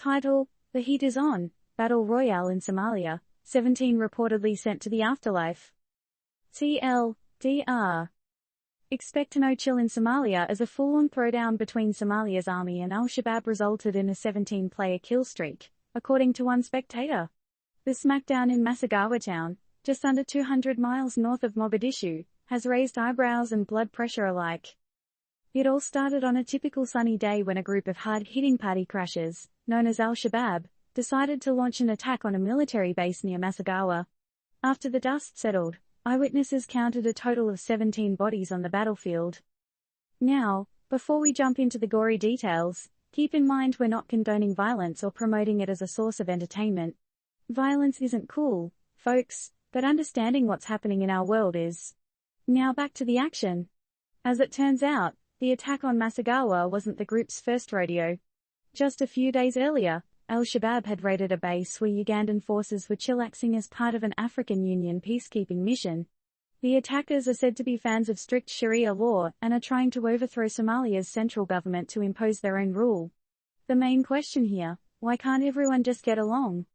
Title: The Heat is On, Battle Royale in Somalia, 17 reportedly sent to the Afterlife. TLDR. Expect no chill in Somalia as a full-on throwdown between Somalia's army and Al-Shabaab resulted in a 17-player kill streak, according to one spectator. The smackdown in Masagawa town, just under 200 miles north of Mogadishu, has raised eyebrows and blood pressure alike. It all started on a typical sunny day when a group of hard-hitting party crashers, known as Al-Shabaab, decided to launch an attack on a military base near Masagawa. After the dust settled, eyewitnesses counted a total of 17 bodies on the battlefield. Now, before we jump into the gory details, keep in mind we're not condoning violence or promoting it as a source of entertainment. Violence isn't cool, folks, but understanding what's happening in our world is. Now back to the action. As it turns out, the attack on Masagawa wasn't the group's first rodeo. Just a few days earlier, Al-Shabaab had raided a base where Ugandan forces were chillaxing as part of an African Union peacekeeping mission. The attackers are said to be fans of strict Sharia law and are trying to overthrow Somalia's central government to impose their own rule. The main question here: why can't everyone just get along?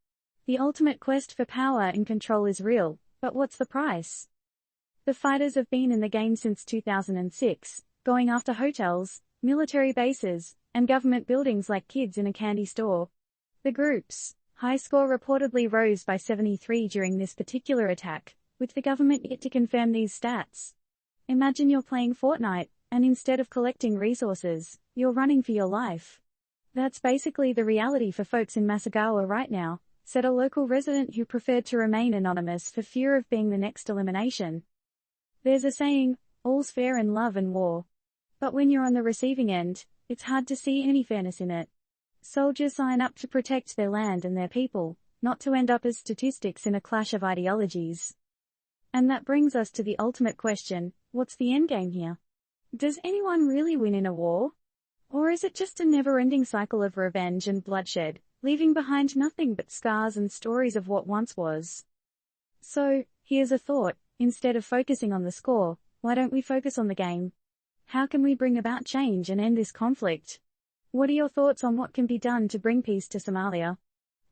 The ultimate quest for power and control is real, but what's the price? The fighters have been in the game since 2006, going after hotels, military bases, and government buildings like kids in a candy store. The group's high score reportedly rose by 73 during this particular attack, with the government yet to confirm these stats. Imagine you're playing Fortnite, and instead of collecting resources, you're running for your life. That's basically the reality for folks in Masagawa right now, said a local resident who preferred to remain anonymous for fear of being the next elimination. There's a saying, all's fair in love and war. But when you're on the receiving end, it's hard to see any fairness in it. Soldiers sign up to protect their land and their people, not to end up as statistics in a clash of ideologies. And that brings us to the ultimate question: what's the endgame here? Does anyone really win in a war? Or is it just a never-ending cycle of revenge and bloodshed, leaving behind nothing but scars and stories of what once was? So, here's a thought: instead of focusing on the score, why don't we focus on the game? How can we bring about change and end this conflict? What are your thoughts on what can be done to bring peace to Somalia?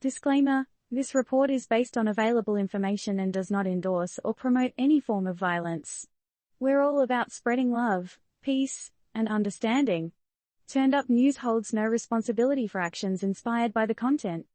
Disclaimer: this report is based on available information and does not endorse or promote any form of violence. We're all about spreading love, peace, and understanding. Turned Up News holds no responsibility for actions inspired by the content.